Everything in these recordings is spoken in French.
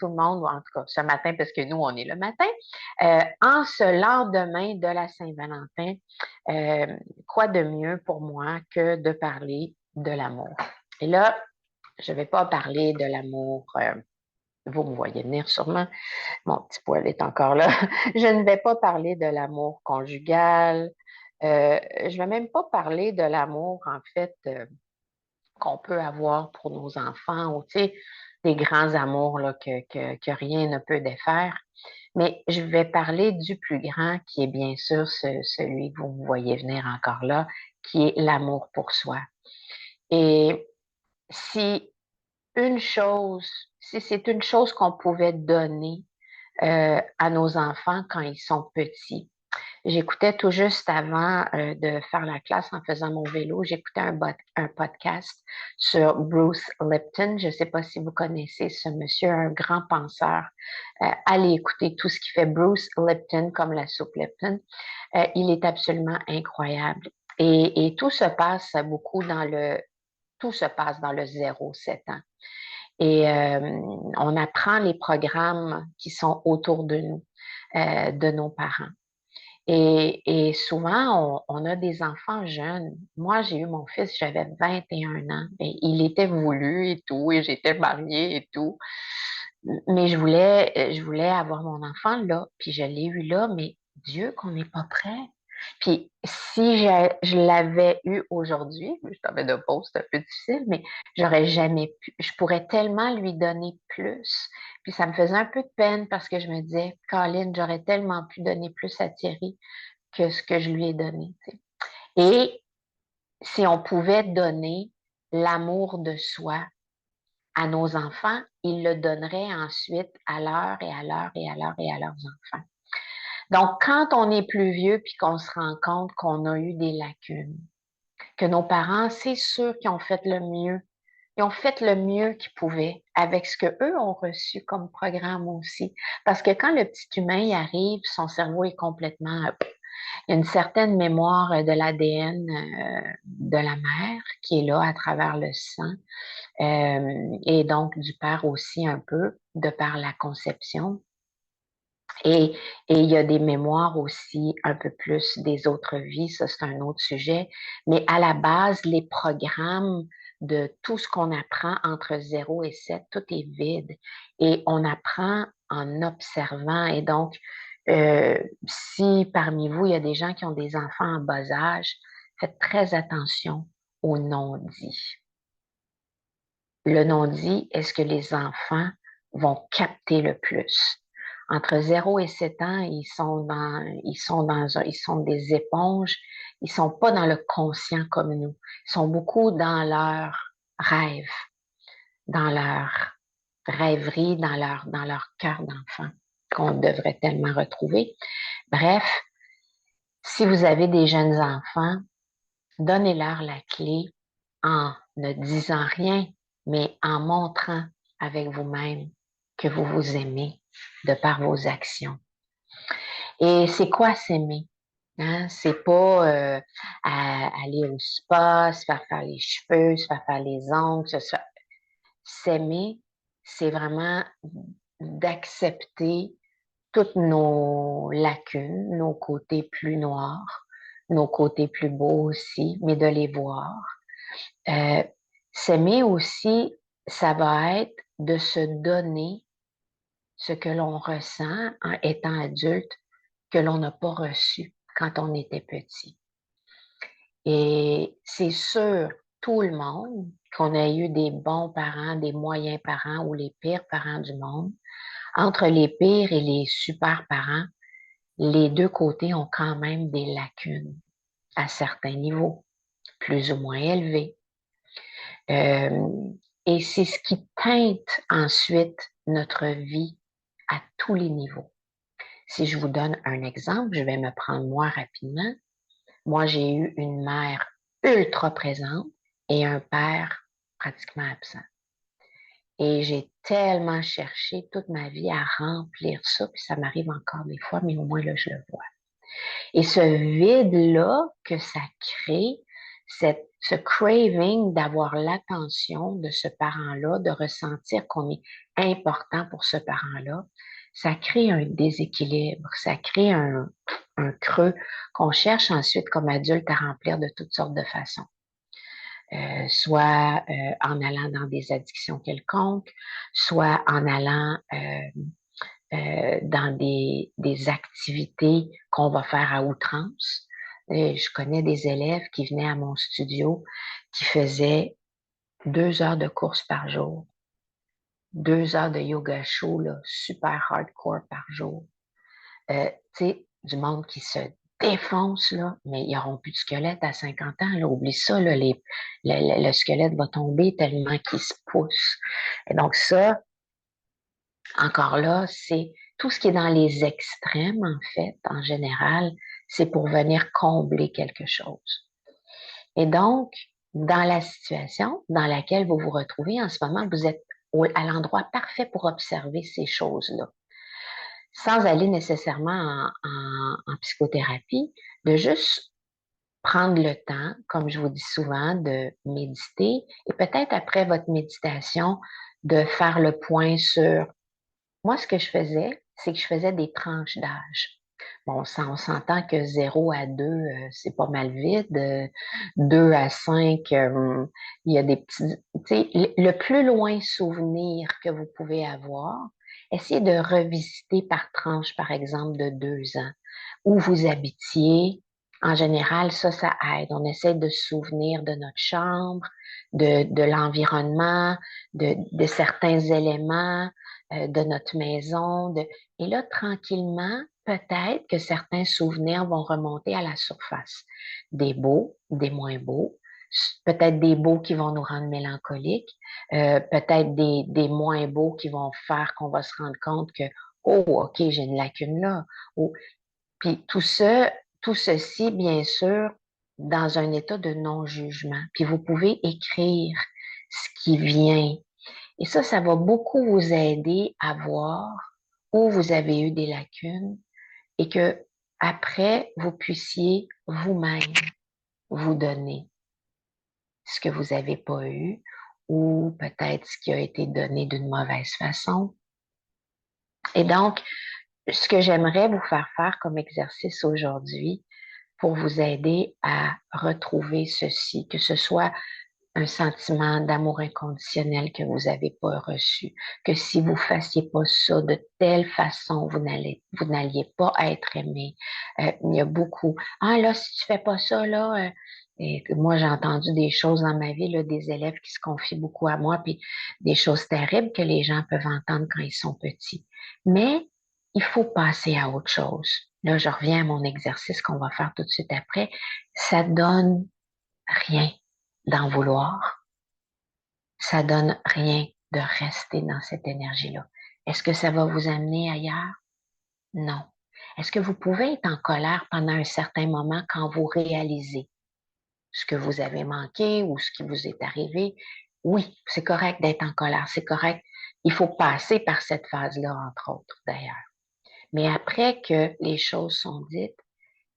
tout le monde, ou en tout cas ce matin, parce que nous, on est le matin, en ce lendemain de la Saint-Valentin, quoi de mieux pour moi que de parler de l'amour? Et là, je ne vais pas parler de l'amour, vous me voyez venir sûrement, mon petit poil est encore là. Je ne vais pas parler de l'amour conjugal. Je ne vais même pas parler de l'amour, en fait, qu'on peut avoir pour nos enfants, ou tu sais, des grands amours là, que rien ne peut défaire. Mais je vais parler du plus grand, qui est bien sûr celui que vous me voyez venir encore là, qui est l'amour pour soi. Et si si c'est une chose qu'on pouvait donner à nos enfants quand ils sont petits. J'écoutais tout juste avant de faire la classe en faisant mon vélo, j'écoutais un podcast sur Bruce Lipton. Je ne sais pas si vous connaissez ce monsieur, un grand penseur. Allez écouter tout ce qu'il fait. Bruce Lipton, comme la soupe Lipton. Il est absolument incroyable. Et tout se passe beaucoup tout se passe dans le 0-7 ans. Et on apprend les programmes qui sont autour de nous, de nos parents. Et souvent, on a des enfants jeunes. Moi, j'ai eu mon fils, j'avais 21 ans. Et il était voulu et tout, et j'étais mariée et tout. Mais je voulais avoir mon enfant là, puis je l'ai eu là, mais Dieu qu'on n'est pas prêt. Puis si je l'avais eu aujourd'hui, je t'avais de pause, c'est un peu difficile, mais j'aurais jamais pu. Je pourrais tellement lui donner plus. Puis ça me faisait un peu de peine parce que je me disais, Colin, j'aurais tellement pu donner plus à Thierry que ce que je lui ai donné. Tu sais. Et si on pouvait donner l'amour de soi à nos enfants, ils le donneraient ensuite à leur et à leur et à leur et à leurs enfants. Donc, quand on est plus vieux puis qu'on se rend compte qu'on a eu des lacunes, que nos parents, c'est sûr qu'ils ont fait le mieux. Ils ont fait le mieux qu'ils pouvaient avec ce qu'eux ont reçu comme programme aussi. Parce que quand le petit humain y arrive, son cerveau est complètement il y a une certaine mémoire de l'ADN de la mère qui est là à travers le sang et donc du père aussi un peu de par la conception. Et, et il y a des mémoires aussi un peu plus des autres vies, ça c'est un autre sujet. Mais à la base, les programmes de tout ce qu'on apprend entre 0 et 7, tout est vide. Et on apprend en observant. Et donc, si parmi vous, il y a des gens qui ont des enfants en bas âge, faites très attention au non-dit. Le non-dit est ce que les enfants vont capter le plus. Entre 0 et 7 ans, ils sont des éponges. Ils sont pas dans le conscient comme nous. Ils sont beaucoup dans leur rêve, dans leur rêverie, dans leur cœur d'enfant qu'on devrait tellement retrouver. Bref, si vous avez des jeunes enfants, donnez-leur la clé en ne disant rien, mais en montrant avec vous-même que vous vous aimez de par vos actions. Et c'est quoi s'aimer? Hein? C'est pas aller au spa, se faire les cheveux, se faire les ongles. S'aimer, c'est vraiment d'accepter toutes nos lacunes, nos côtés plus noirs, nos côtés plus beaux aussi, mais de les voir. Euh, S'aimer aussi, ça va être de se donner ce que l'on ressent en étant adulte, que l'on n'a pas reçu quand on était petit. Et c'est sûr, tout le monde, qu'on a eu des bons parents, des moyens parents ou les pires parents du monde, entre les pires et les super parents, les deux côtés ont quand même des lacunes à certains niveaux, plus ou moins élevés. Euh, et c'est ce qui teinte ensuite notre vie à tous les niveaux. Si je vous donne un exemple, je vais me prendre moi rapidement. Moi, j'ai eu une mère ultra présente et un père pratiquement absent. Et j'ai tellement cherché toute ma vie à remplir ça, puis ça m'arrive encore des fois, mais au moins là, je le vois. Et ce vide-là que ça crée, ce craving d'avoir l'attention de ce parent-là, de ressentir qu'on est important pour ce parent-là, ça crée un déséquilibre, ça crée un creux qu'on cherche ensuite comme adulte à remplir de toutes sortes de façons. Soit en allant dans des addictions quelconques, soit en allant dans des activités qu'on va faire à outrance. Je connais des élèves qui venaient à mon studio qui faisaient 2 heures de course par jour, 2 heures de yoga chaud, là, super hardcore par jour. Tu sais, du monde qui se défonce, là, mais ils n'auront plus de squelette à 50 ans, là. Oublie ça, là, le squelette va tomber tellement qu'il se pousse. Et donc ça, encore là, c'est tout ce qui est dans les extrêmes, en fait, en général, c'est pour venir combler quelque chose. Et donc, dans la situation dans laquelle vous vous retrouvez en ce moment, vous êtes à l'endroit parfait pour observer ces choses-là, sans aller nécessairement en psychothérapie, de juste prendre le temps, comme je vous dis souvent, de méditer et peut-être après votre méditation, de faire le point sur moi, ce que je faisais, c'est que je faisais des tranches d'âge. Bon, on s'entend que 0 à 2, c'est pas mal vide. 2 à 5, il y a des petits... Tu sais, le plus loin souvenir que vous pouvez avoir, essayez de revisiter par tranche, par exemple, de 2 ans, où vous habitiez. En général, ça aide. On essaie de se souvenir de notre chambre, de l'environnement, de certains éléments de notre maison. Et là, tranquillement, peut-être que certains souvenirs vont remonter à la surface. Des beaux, des moins beaux, peut-être des beaux qui vont nous rendre mélancoliques, peut-être des moins beaux qui vont faire qu'on va se rendre compte que, oh, OK, j'ai une lacune là. Oh. Puis tout ceci, bien sûr, dans un état de non-jugement. Puis vous pouvez écrire ce qui vient. Et ça va beaucoup vous aider à voir où vous avez eu des lacunes et que après, vous puissiez vous-même vous donner ce que vous n'avez pas eu ou peut-être ce qui a été donné d'une mauvaise façon. Et donc, ce que j'aimerais vous faire faire comme exercice aujourd'hui pour vous aider à retrouver ceci, que ce soit un sentiment d'amour inconditionnel que vous n'avez pas reçu, que si vous fassiez pas ça de telle façon, vous n'alliez pas être aimé. Il y a beaucoup. Ah là, si tu fais pas ça, là, et moi j'ai entendu des choses dans ma vie, là, des élèves qui se confient beaucoup à moi, puis des choses terribles que les gens peuvent entendre quand ils sont petits. Mais il faut passer à autre chose. Là, je reviens à mon exercice qu'on va faire tout de suite après. Ça donne rien d'en vouloir. Ça donne rien de rester dans cette énergie-là. Est-ce que ça va vous amener ailleurs? Non. Est-ce que vous pouvez être en colère pendant un certain moment quand vous réalisez ce que vous avez manqué ou ce qui vous est arrivé? Oui, c'est correct d'être en colère, c'est correct. Il faut passer par cette phase-là, entre autres, d'ailleurs. Mais après que les choses sont dites,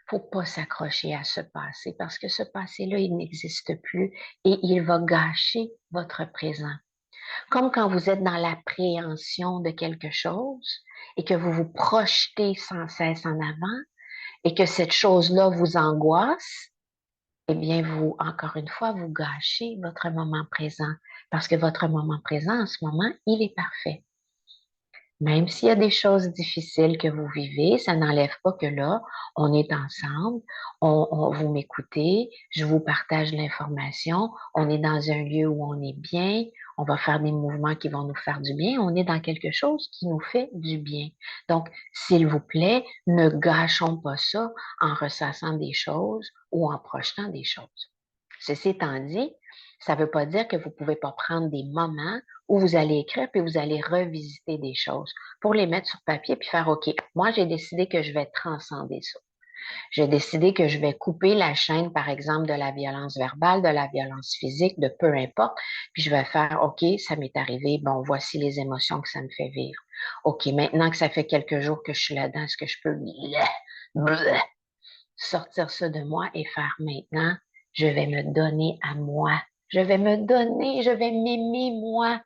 faut pas s'accrocher à ce passé parce que ce passé-là, il n'existe plus et il va gâcher votre présent. Comme quand vous êtes dans l'appréhension de quelque chose et que vous vous projetez sans cesse en avant et que cette chose-là vous angoisse, eh bien, vous, encore une fois, vous gâchez votre moment présent parce que votre moment présent en ce moment, il est parfait. Même s'il y a des choses difficiles que vous vivez, ça n'enlève pas que là, on est ensemble, vous m'écoutez, je vous partage l'information, on est dans un lieu où on est bien, on va faire des mouvements qui vont nous faire du bien, on est dans quelque chose qui nous fait du bien. Donc, s'il vous plaît, ne gâchons pas ça en ressassant des choses ou en projetant des choses. Ceci étant dit, ça ne veut pas dire que vous ne pouvez pas prendre des moments où vous allez écrire puis vous allez revisiter des choses pour les mettre sur papier puis faire OK, moi j'ai décidé que je vais transcender ça. J'ai décidé que je vais couper la chaîne, par exemple, de la violence verbale, de la violence physique, de peu importe, puis je vais faire OK, ça m'est arrivé, bon, voici les émotions que ça me fait vivre. OK, maintenant que ça fait quelques jours que je suis là-dedans, est-ce que je peux sortir ça de moi et faire maintenant, je vais me donner à moi. Je vais me donner, je vais m'aimer moi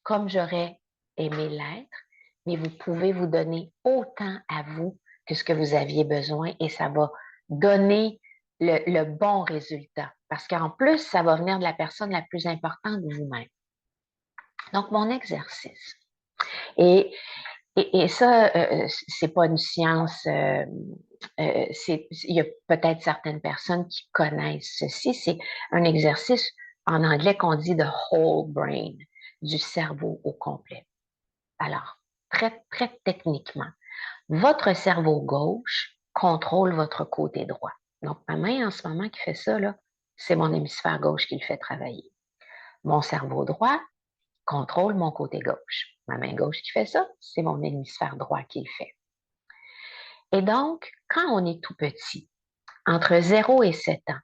comme j'aurais aimer l'être, mais vous pouvez vous donner autant à vous que ce que vous aviez besoin et ça va donner le bon résultat. Parce qu'en plus, ça va venir de la personne la plus importante de vous-même. Donc, mon exercice. Et, et ça, c'est pas une science. Il y a peut-être certaines personnes qui connaissent ceci. C'est un exercice en anglais qu'on dit de whole brain, du cerveau au complet. Alors, très, très techniquement, votre cerveau gauche contrôle votre côté droit. Donc, ma main en ce moment qui fait ça, là, c'est mon hémisphère gauche qui le fait travailler. Mon cerveau droit contrôle mon côté gauche. Ma main gauche qui fait ça, c'est mon hémisphère droit qui le fait. Et donc, quand on est tout petit, entre 0 et 7 ans,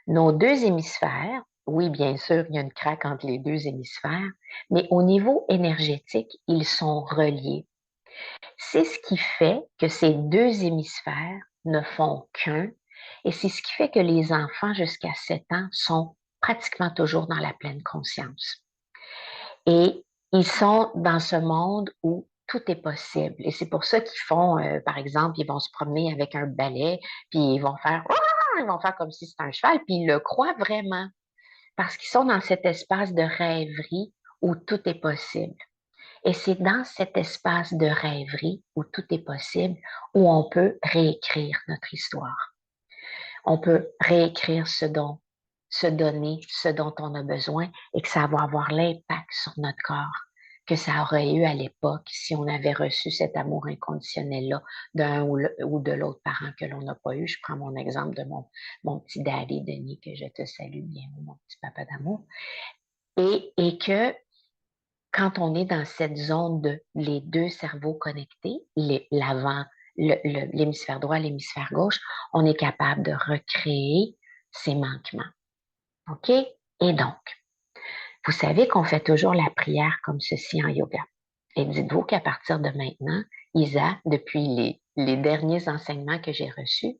nos deux hémisphères, oui, bien sûr, il y a une craque entre les deux hémisphères, mais au niveau énergétique, ils sont reliés. C'est ce qui fait que ces deux hémisphères ne font qu'un, et c'est ce qui fait que les enfants jusqu'à 7 ans sont pratiquement toujours dans la pleine conscience. Et ils sont dans ce monde où tout est possible. Et c'est pour ça qu'ils font, par exemple, ils vont se promener avec un balai, puis ils vont faire comme si c'était un cheval, puis ils le croient vraiment, parce qu'ils sont dans cet espace de rêverie où tout est possible. Et c'est dans cet espace de rêverie où tout est possible, où on peut réécrire notre histoire. On peut réécrire se donner ce dont on a besoin et que ça va avoir l'impact sur notre corps que ça aurait eu à l'époque si on avait reçu cet amour inconditionnel-là d'un ou de l'autre parent que l'on n'a pas eu. Je prends mon exemple de mon petit daddy, Denis, que je te salue bien, mon petit papa d'amour. Et que quand on est dans cette zone de les deux cerveaux connectés, l'avant, l'hémisphère droit, l'hémisphère gauche, on est capable de recréer ces manquements. OK? Et donc, vous savez qu'on fait toujours la prière comme ceci en yoga. Et dites-vous qu'à partir de maintenant, Isa, depuis les derniers enseignements que j'ai reçus,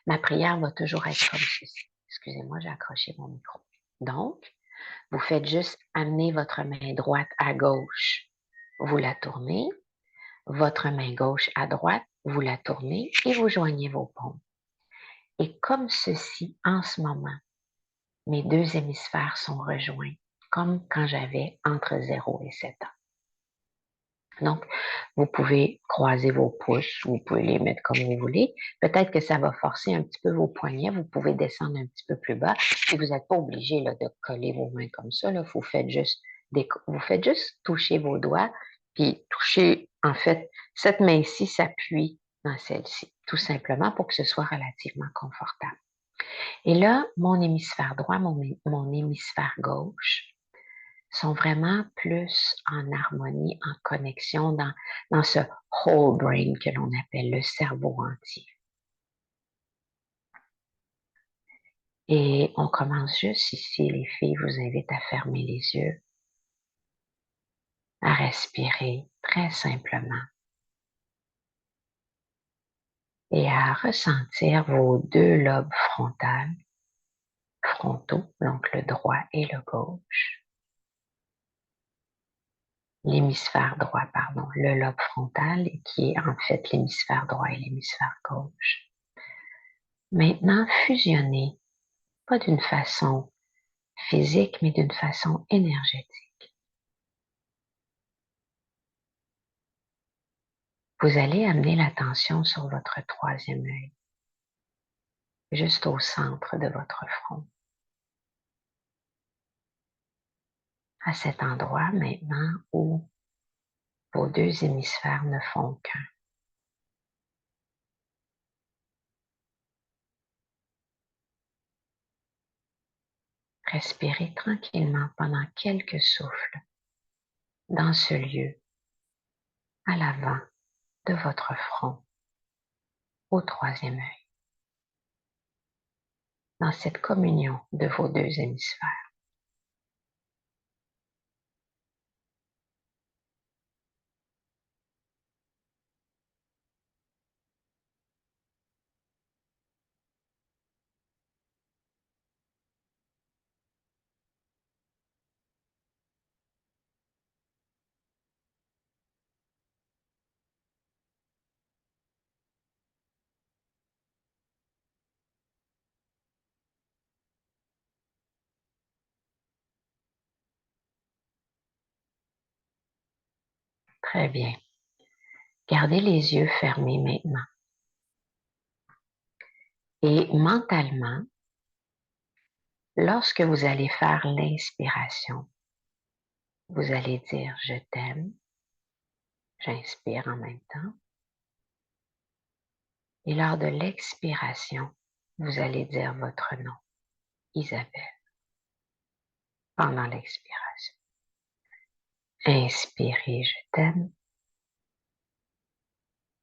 ma prière va toujours être comme ceci. Excusez-moi, j'ai accroché mon micro. Donc, vous faites juste amener votre main droite à gauche, vous la tournez, votre main gauche à droite, vous la tournez et vous joignez vos paumes. Et comme ceci, en ce moment, mes deux hémisphères sont rejoints, comme quand j'avais entre 0 et 7 ans. Donc, vous pouvez croiser vos pouces, vous pouvez les mettre comme vous voulez. Peut-être que ça va forcer un petit peu vos poignets, vous pouvez descendre un petit peu plus bas. Et vous n'êtes pas obligé là, de coller vos mains comme ça. Là. Vous faites juste toucher vos doigts, puis toucher, en fait, cette main-ci s'appuie dans celle-ci, tout simplement pour que ce soit relativement confortable. Et là, mon hémisphère droit, mon hémisphère gauche, sont vraiment plus en harmonie, en connexion dans ce whole brain que l'on appelle le cerveau entier. Et on commence juste ici, les filles, je vous invite à fermer les yeux, à respirer très simplement et à ressentir vos deux lobes frontaux, donc le droit et le gauche. L'hémisphère droit, pardon, le lobe frontal qui est en fait l'hémisphère droit et l'hémisphère gauche. Maintenant, fusionnez, pas d'une façon physique, mais d'une façon énergétique. Vous allez amener l'attention sur votre troisième œil, juste au centre de votre front. À cet endroit maintenant où vos deux hémisphères ne font qu'un. Respirez tranquillement pendant quelques souffles dans ce lieu, à l'avant de votre front, au troisième œil, dans cette communion de vos deux hémisphères. Très bien. Gardez les yeux fermés maintenant. Et mentalement, lorsque vous allez faire l'inspiration, vous allez dire « je t'aime ». J'inspire en même temps. Et lors de l'expiration, vous allez dire votre nom, Isabelle, pendant l'expiration. Inspirez « je t'aime »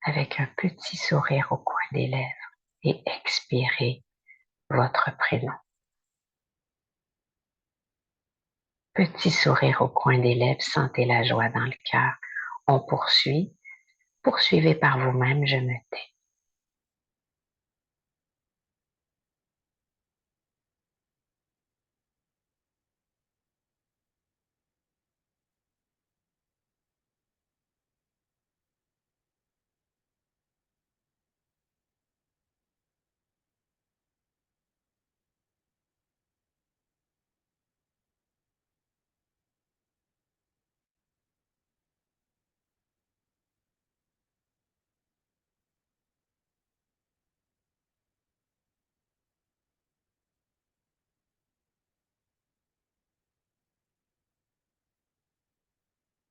avec un petit sourire au coin des lèvres et expirez votre prénom. Petit sourire au coin des lèvres, sentez la joie dans le cœur. On poursuit. Poursuivez par vous-même, je me tais.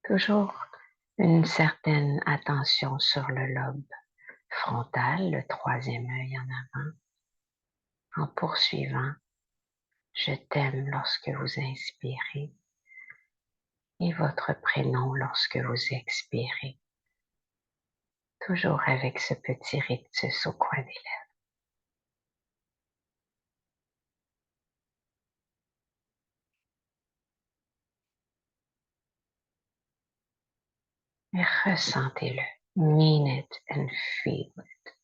Toujours une certaine attention sur le lobe frontal, le troisième œil en avant, en poursuivant. Je t'aime lorsque vous inspirez et votre prénom lorsque vous expirez. Toujours avec ce petit rictus au coin des lèvres. Et ressentez-le. Mean it and feel it.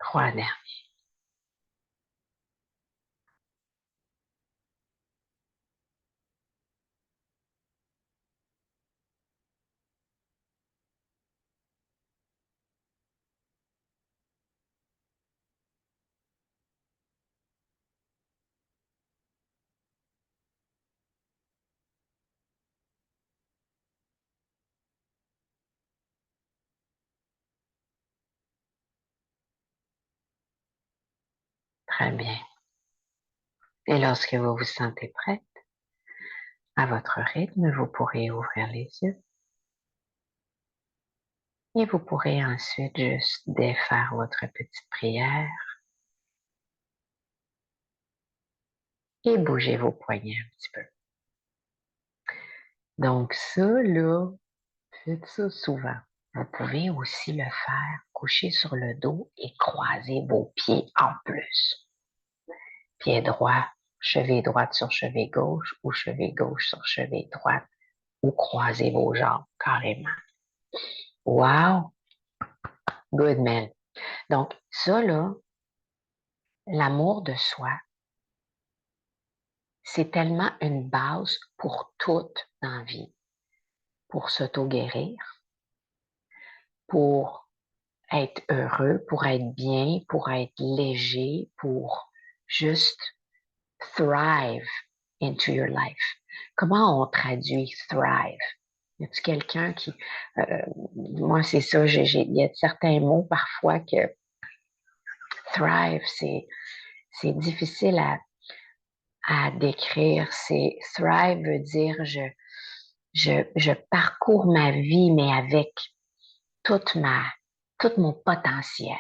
Trois derniers. Très bien. Et lorsque vous vous sentez prête, à votre rythme, vous pourrez ouvrir les yeux. Et vous pourrez ensuite juste défaire votre petite prière et bouger vos poignets un petit peu. Donc ça, là, faites ça souvent. Vous pouvez aussi le faire coucher sur le dos et croiser vos pieds en plus. Pied droit, cheville droite sur cheville gauche ou cheville gauche sur cheville droite ou croiser vos jambes carrément. Wow! Good man. Donc ça, là, l'amour de soi, c'est tellement une base pour tout dans la vie. Pour s'auto-guérir, pour être heureux, pour être bien, pour être léger, pour juste thrive into your life. Comment on traduit thrive? Y a-t-il quelqu'un qui... moi, c'est ça, il y a certains mots parfois que thrive, c'est difficile à décrire. Thrive veut dire je parcours ma vie, mais avec toute tout mon potentiel.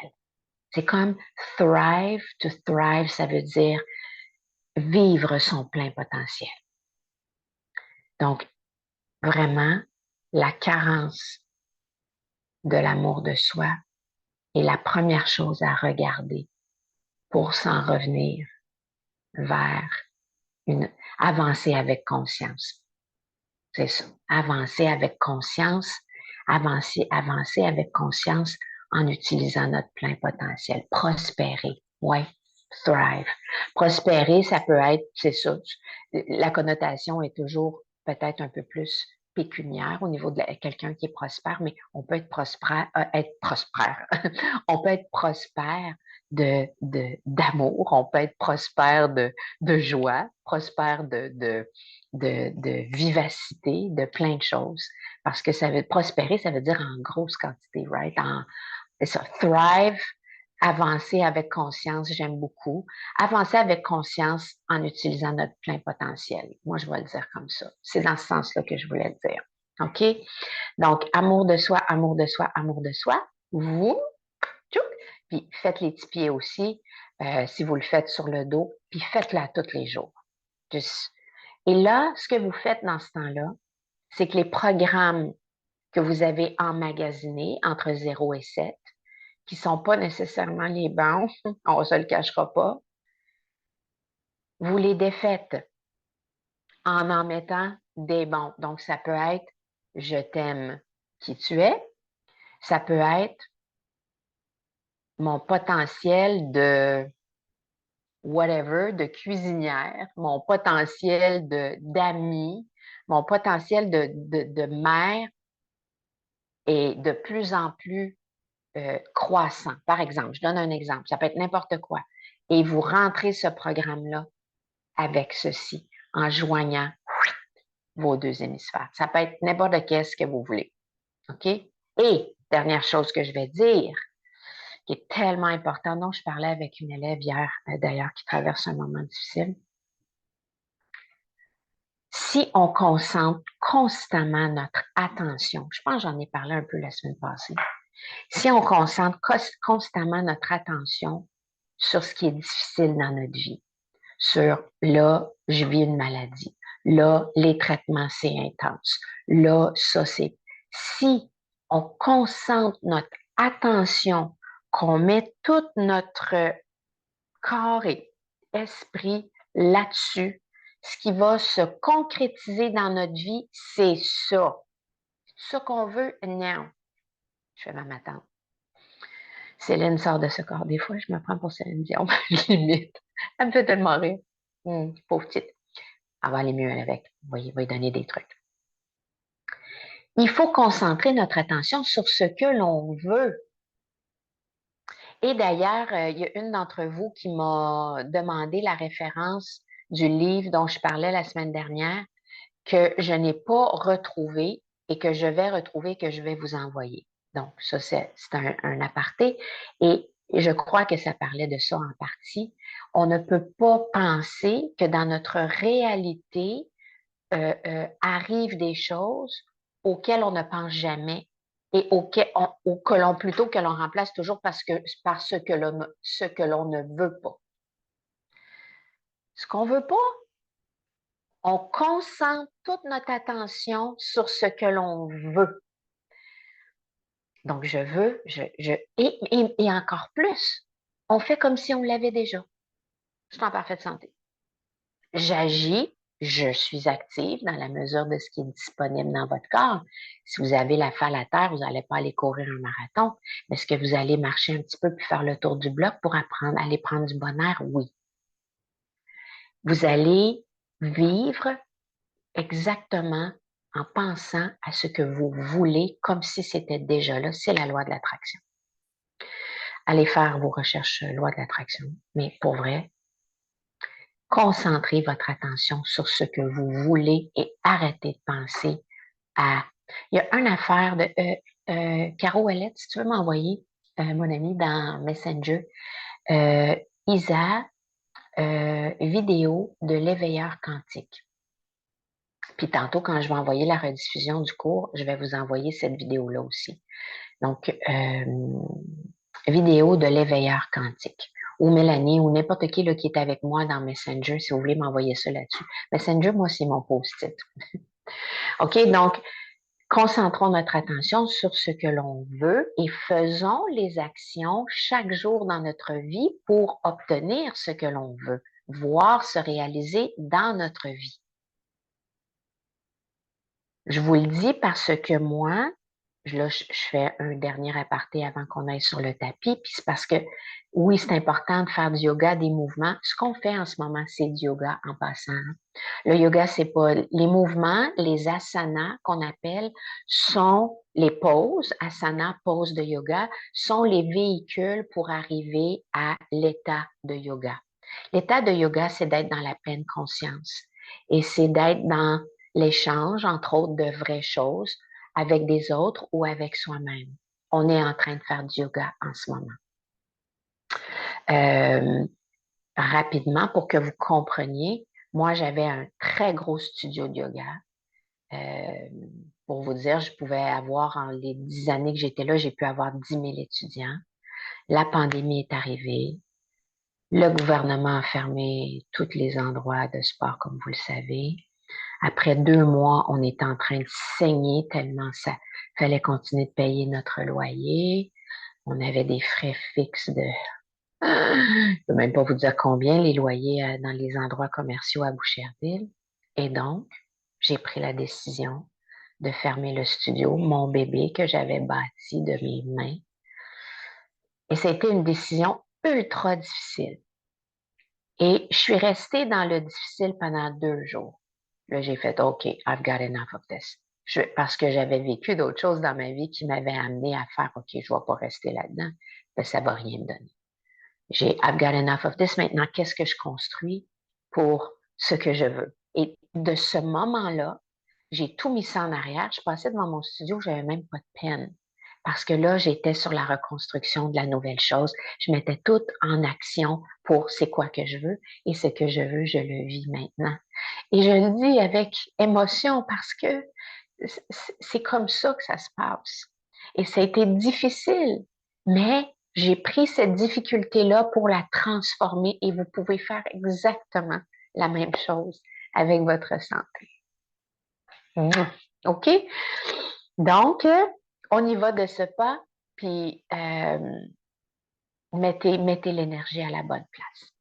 C'est comme thrive, to thrive, ça veut dire vivre son plein potentiel. Donc, vraiment, la carence de l'amour de soi est la première chose à regarder pour s'en revenir vers avancer avec conscience. C'est ça. Avancer avec conscience en utilisant notre plein potentiel. Prospérer. Ouais. Thrive. Prospérer, ça peut être, c'est ça. La connotation est toujours peut-être un peu plus pécuniaire au niveau de quelqu'un qui est prospère, mais on peut être prospère, on peut être prospère d'amour, on peut être prospère de joie, prospère de vivacité, de plein de choses. Parce que ça veut prospérer, ça veut dire en grosse quantité, right? C'est ça. Thrive, avancer avec conscience, j'aime beaucoup. Avancer avec conscience en utilisant notre plein potentiel. Moi, je vais le dire comme ça. C'est dans ce sens-là que je voulais le dire. OK? Donc, amour de soi, amour de soi, amour de soi. Vous, tchouk. Puis faites les petits pieds aussi, si vous le faites sur le dos, puis faites-le tous les jours. Juste. Et là, ce que vous faites dans ce temps-là, c'est que les programmes que vous avez emmagasinés entre 0 et 7, qui ne sont pas nécessairement les bons, on ne se le cachera pas, vous les défaites en mettant des bons. Donc, ça peut être je t'aime qui tu es, ça peut être mon potentiel de whatever, de cuisinière, mon potentiel d'ami, mon potentiel de mère est de plus en plus croissant. Par exemple, je donne un exemple, ça peut être n'importe quoi. Et vous rentrez ce programme-là avec ceci, en joignant vos deux hémisphères. Ça peut être n'importe qu'est-ce que vous voulez. OK? Et, dernière chose que je vais dire, qui est tellement important, dont je parlais avec une élève hier, d'ailleurs, qui traverse un moment difficile. Si on concentre constamment notre attention, je pense que j'en ai parlé un peu la semaine passée, si on concentre constamment notre attention sur ce qui est difficile dans notre vie, sur là, je vis une maladie, là, les traitements, c'est intense, là, ça, c'est... Si on concentre notre attention, qu'on met tout notre corps et esprit là-dessus, ce qui va se concrétiser dans notre vie, c'est ça. Ce qu'on veut, non. Je fais ma tante. Céline sort de ce corps. Des fois, je me prends pour Céline Dion, limite. Elle me fait tellement rire. Pauvre petite. Elle va aller mieux avec. On va lui donner des trucs. Il faut concentrer notre attention sur ce que l'on veut. Et d'ailleurs, il y a une d'entre vous qui m'a demandé la référence du livre dont je parlais la semaine dernière, que je n'ai pas retrouvé et que je vais retrouver, que je vais vous envoyer. Donc, ça, c'est un aparté. Et je crois que ça parlait de ça en partie. On ne peut pas penser que dans notre réalité, arrivent des choses auxquelles on ne pense jamais et plutôt que l'on remplace toujours par ce que l'on ne veut pas. Ce qu'on veut pas, on concentre toute notre attention sur ce que l'on veut. Donc, je veux, et encore plus, on fait comme si on l'avait déjà. Je suis en parfaite santé. J'agis, je suis active dans la mesure de ce qui est disponible dans votre corps. Si vous avez la falle à terre, vous n'allez pas aller courir un marathon. Est-ce que vous allez marcher un petit peu puis faire le tour du bloc pour aller prendre du bon air? Oui. Vous allez vivre exactement en pensant à ce que vous voulez comme si c'était déjà là. C'est la loi de l'attraction. Allez faire vos recherches loi de l'attraction. Mais pour vrai, concentrez votre attention sur ce que vous voulez et arrêtez de penser à... Il y a une affaire de... Caro Ouellette, si tu veux m'envoyer, mon ami, dans Messenger, Isa, vidéo de l'éveilleur quantique. Puis tantôt, quand je vais envoyer la rediffusion du cours, je vais vous envoyer cette vidéo-là aussi. Donc, vidéo de l'éveilleur quantique. Ou Mélanie, ou n'importe qui là, qui est avec moi dans Messenger, si vous voulez m'envoyer ça là-dessus. Messenger, moi, c'est mon post-it. OK, donc, concentrons notre attention sur ce que l'on veut et faisons les actions chaque jour dans notre vie pour obtenir ce que l'on veut, voir se réaliser dans notre vie. Je vous le dis parce que moi, là, je fais un dernier aparté avant qu'on aille sur le tapis, puis c'est parce que oui, c'est important de faire du yoga, des mouvements. Ce qu'on fait en ce moment, c'est du yoga en passant. Le yoga, c'est pas les mouvements, les asanas qu'on appelle sont les poses, asana, pose de yoga, sont les véhicules pour arriver à l'état de yoga. L'état de yoga, c'est d'être dans la pleine conscience et c'est d'être dans l'échange, entre autres, de vraies choses avec des autres ou avec soi-même. On est en train de faire du yoga en ce moment. Euh, Rapidement, pour que vous compreniez, moi, j'avais un très gros studio de yoga. Euh, pour vous dire, je pouvais avoir, en les 10 années que j'étais là, j'ai pu avoir 10 000 étudiants. La pandémie est arrivée. Le gouvernement a fermé tous les endroits de sport, comme vous le savez. Après 2 mois, on était en train de saigner tellement ça fallait continuer de payer notre loyer. On avait des frais fixes de... Je ne peux même pas vous dire combien les loyers dans les endroits commerciaux à Boucherville. Et donc, j'ai pris la décision de fermer le studio, mon bébé que j'avais bâti de mes mains. Et ça a été une décision ultra difficile. Et je suis restée dans le difficile pendant 2 jours. Là, j'ai fait OK, I've got enough of this. Parce que j'avais vécu d'autres choses dans ma vie qui m'avaient amené à faire OK, je ne vais pas rester là-dedans, ça ne va rien me donner. J'ai I've got enough of this. Maintenant, qu'est-ce que je construis pour ce que je veux? Et de ce moment-là, j'ai tout mis ça en arrière. Je passais devant mon studio, je n'avais même pas de peine. Parce que là, j'étais sur la reconstruction de la nouvelle chose. Je mettais tout en action pour c'est quoi que je veux et ce que je veux, je le vis maintenant. Et je le dis avec émotion parce que c'est comme ça que ça se passe. Et ça a été difficile, mais j'ai pris cette difficulté-là pour la transformer et vous pouvez faire exactement la même chose avec votre santé. OK? Donc, on y va de ce pas, puis mettez l'énergie à la bonne place.